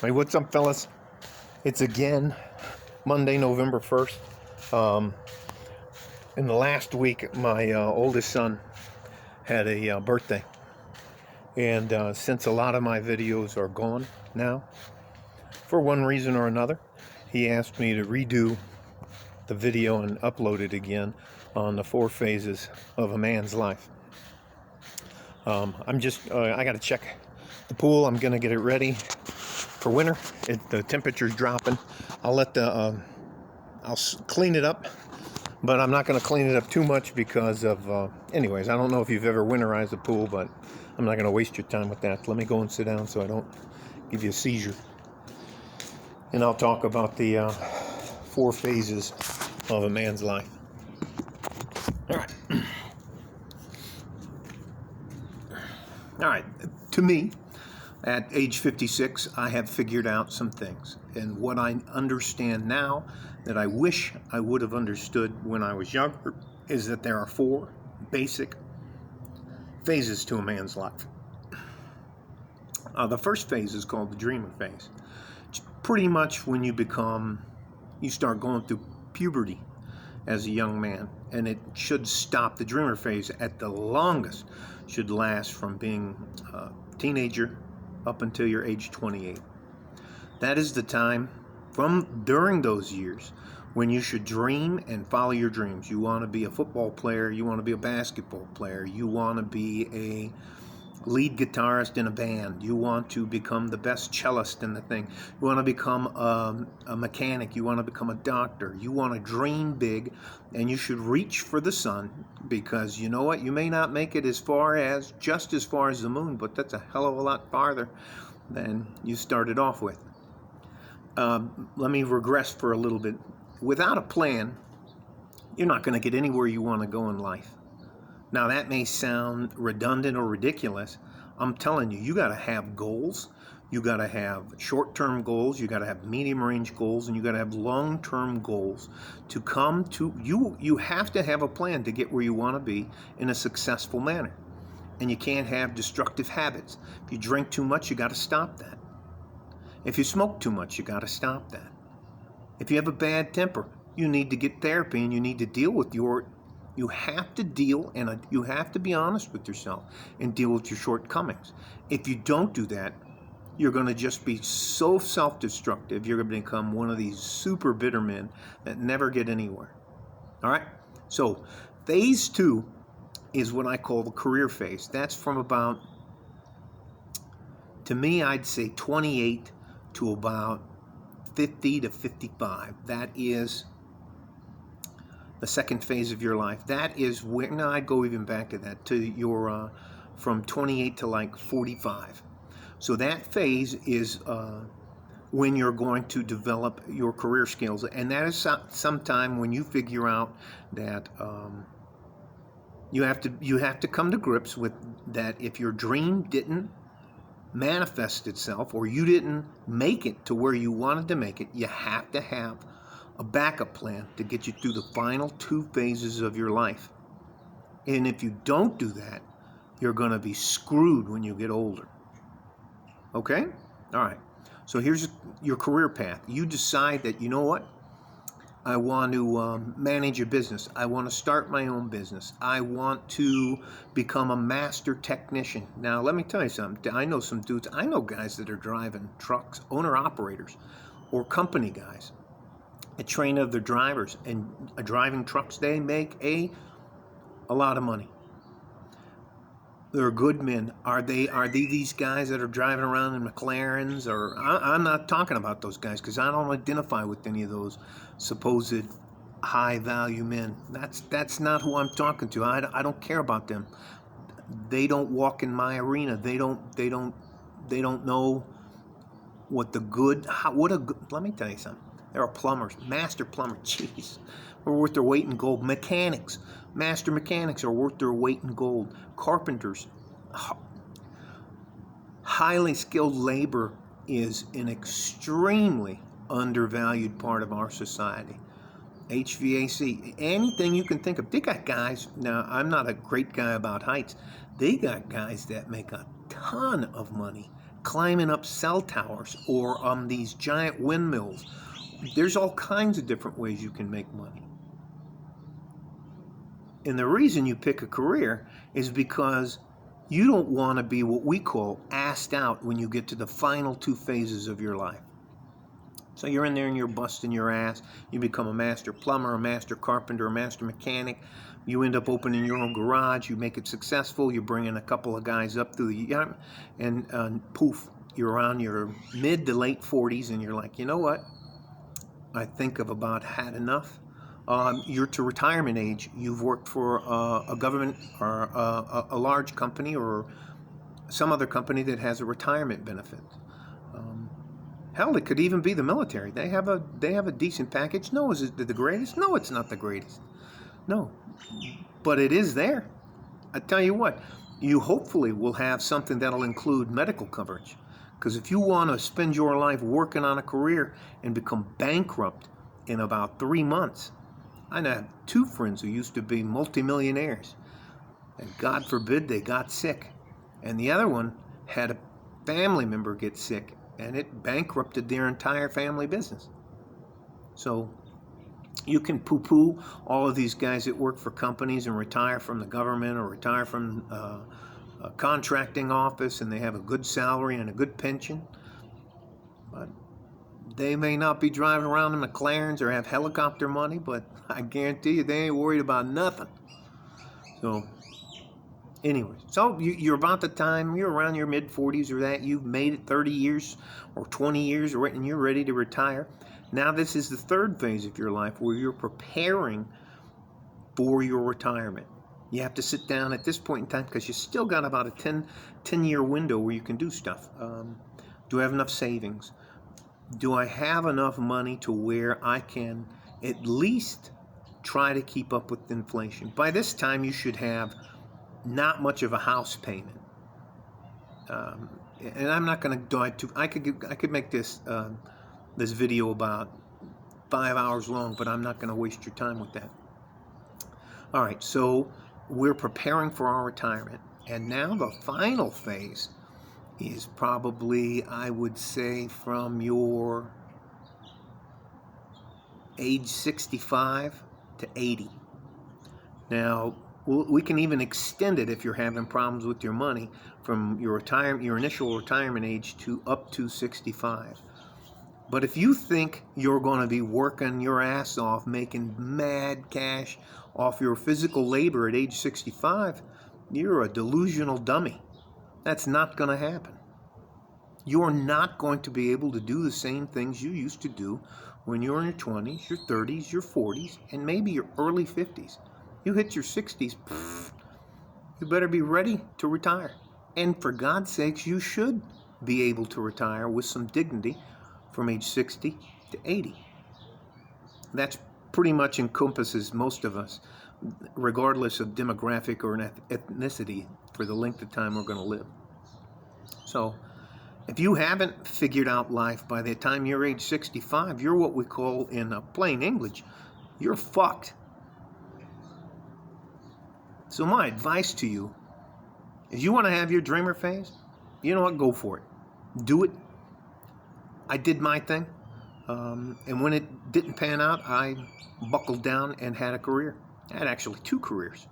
Hey, what's up, fellas? It's again Monday, November 1st. In the last week, my oldest son had a birthday. And since a lot of my videos are gone now, for one reason or another, he asked me to redo the video and upload it again on the 4 phases of a man's life. I got to check the pool. I'm going to get it ready for winter. The temperature's dropping. I'll clean it up, but I'm not going to clean it up too much because of, anyways, I don't know if you've ever winterized a pool, but I'm not going to waste your time with that. Let me go and sit down so I don't give you a seizure. And I'll talk about the 4 phases of a man's life. All right. All right. To me, at age 56, I have figured out some things. And what I understand now that I wish I would have understood when I was younger is that there are 4 basic phases to a man's life. The first phase is called the dreamer phase. It's pretty much when you start going through puberty as a young man. And it should stop. The dreamer phase at the longest should last from being a teenager up until you're age 28. That is the time during those years when you should dream and follow your dreams. You want to be a football player, you want to be a basketball player, you want to be a lead guitarist in a band, you want to become the best cellist in the thing, you want to become a mechanic, you want to become a doctor, you want to dream big, and you should reach for the sun, because you know what, you may not make it just as far as the moon, but that's a hell of a lot farther than you started off with. Let me regress for a little bit. Without a plan, you're not going to get anywhere you want to go in life. Now, that may sound redundant or ridiculous. I'm telling you, you got to have goals. You got to have short-term goals. You got to have medium-range goals, and you got to have long-term goals to come to you. You have to have a plan to get where you want to be in a successful manner. And you can't have destructive habits. If you drink too much, you got to stop that. If you smoke too much, you got to stop that. If you have a bad temper, you need to get therapy, and you need to deal with you have to deal, and you have to be honest with yourself and deal with your shortcomings. If you don't do that, you're going to just be so self-destructive. You're going to become one of these super bitter men that never get anywhere. All right? So phase 2 is what I call the career phase. That's from about, to me, I'd say 28 to about 50 to 55. That is the second phase of your life. That is where, no, I'd go even back to that, to your, from 28 to like 45. So that phase is when you're going to develop your career skills. And that is sometime when you figure out that you have to come to grips with that. If your dream didn't manifest itself, or you didn't make it to where you wanted to make it, you have to have a backup plan to get you through the final 2 phases of your life. And if you don't do that, you're going to be screwed when you get older. Okay? All right. So here's your career path. You decide that, you know what? I want to manage a business. I want to start my own business. I want to become a master technician. Now, let me tell you something. I know some dudes. I know guys that are driving trucks, owner-operators, or company guys. A train of their drivers and driving trucks, they make a lot of money. They're good men. Are they these guys that are driving around in McLarens? Or I'm not talking about those guys, because I don't identify with any of those supposed high value men. That's not who I'm talking to. I don't care about them. They don't walk in my arena. They don't know what the good. Let me tell you something. There are plumbers, master plumbers, jeez, are worth their weight in gold. Mechanics, master mechanics are worth their weight in gold. Carpenters, highly skilled labor is an extremely undervalued part of our society. HVAC, anything you can think of. They got guys, now I'm not a great guy about heights, they got guys that make a ton of money climbing up cell towers or these giant windmills. There's all kinds of different ways you can make money. And the reason you pick a career is because you don't want to be what we call assed out when you get to the final two phases of your life. So you're in there and you're busting your ass. You become a master plumber, a master carpenter, a master mechanic. You end up opening your own garage. You make it successful. You bring in a couple of guys up through the yard, and poof, you're around your mid to late 40s, and you're like, you know what? I think I've about had enough. You're to retirement age. You've worked for a government or a large company or some other company that has a retirement benefit. Hell, it could even be the military. They have a decent package. No, is it the greatest? No, it's not the greatest. No, but it is there. I tell you what, you hopefully will have something that'll include medical coverage. Because if you want to spend your life working on a career and become bankrupt in about 3 months, I have 2 friends who used to be multimillionaires, and God forbid they got sick. And the other one had a family member get sick, and it bankrupted their entire family business. So you can poo-poo all of these guys that work for companies and retire from the government or retire from a contracting office, and they have a good salary and a good pension. But they may not be driving around in McLarens or have helicopter money, but I guarantee you they ain't worried about nothing. So anyway, so you're about the time, you're around your mid-40s or that, you've made it 30 years or 20 years, and you're ready to retire. Now this is the third phase of your life where you're preparing for your retirement. You have to sit down at this point in time because you still got about a 10-year window where you can do stuff. Do I have enough savings? Do I have enough money to where I can at least try to keep up with inflation? By this time, you should have not much of a house payment. And I'm not going to dive too. I could make this video about 5 hours long, but I'm not going to waste your time with that. All right, so we're preparing for our retirement, and now the final phase is probably, I would say, from your age 65 to 80. Now, we can even extend it if you're having problems with your money from your initial retirement age to up to 65. But if you think you're going to be working your ass off, making mad cash off your physical labor at age 65, you're a delusional dummy. That's not going to happen. You're not going to be able to do the same things you used to do when you were in your 20s, your 30s, your 40s, and maybe your early 50s. You hit your 60s, you better be ready to retire. And for God's sakes, you should be able to retire with some dignity from age 60 to 80. That's pretty much encompasses most of us, regardless of demographic or ethnicity, for the length of time we're going to live. So if you haven't figured out life by the time you're age 65, you're what we call in plain English, you're fucked. So my advice to you is, you want to have your dreamer phase? You know what? Go for it. Do it. I did my thing. And when it didn't pan out, I buckled down and had a career. I had actually 2 careers.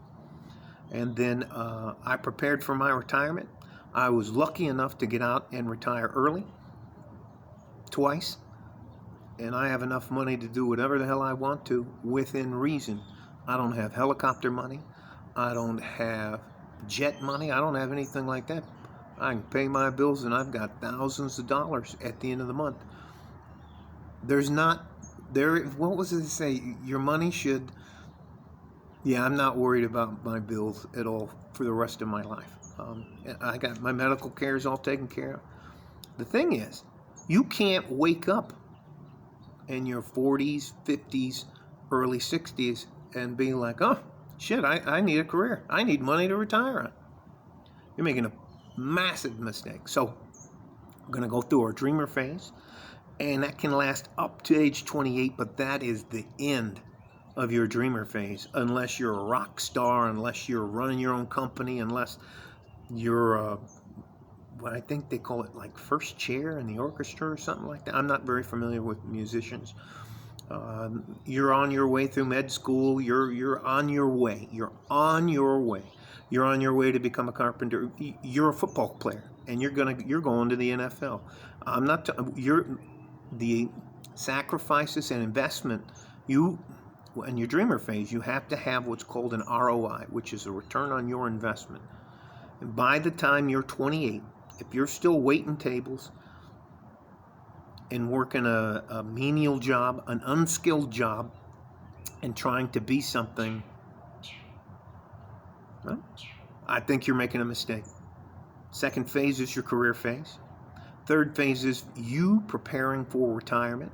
And then I prepared for my retirement. I was lucky enough to get out and retire early, twice. And I have enough money to do whatever the hell I want to within reason. I don't have helicopter money. I don't have jet money. I don't have anything like that. I can pay my bills, and I've got thousands of dollars at the end of the month. What was it to say? Your money should, I'm not worried about my bills at all for the rest of my life. I got my medical care is all taken care of. The thing is, you can't wake up in your 40s, 50s, early 60s and be like, oh, shit, I need a career. I need money to retire on. You're making a massive mistake. So we're going to go through our dreamer phase, and that can last up to age 28, but that is the end of your dreamer phase, unless you're a rock star, unless you're running your own company, unless you're what I think they call it, like first chair in the orchestra or something like that. I'm not very familiar with musicians. You're on your way through med school. You're on your way. You're on your way. You're on your way to become a carpenter. You're a football player, and you're going to the NFL. I'm not. You're the sacrifices and investment. In your dreamer phase, you have to have what's called an ROI, which is a return on your investment. And by the time you're 28, if you're still waiting tables and working a menial job, an unskilled job, and trying to be something, well, I think you're making a mistake. Second phase is your career phase. Third phase is you preparing for retirement.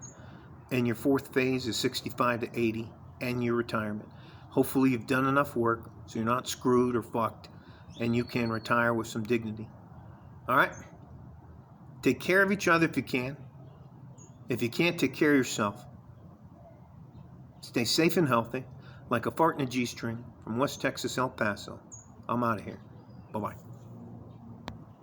And your fourth phase is 65 to 80 and your retirement. Hopefully you've done enough work so you're not screwed or fucked and you can retire with some dignity. All right? Take care of each other if you can. If you can't, take care of yourself. Stay safe and healthy, like a fart in a G-string from West Texas, El Paso. I'm out of here. Bye-bye.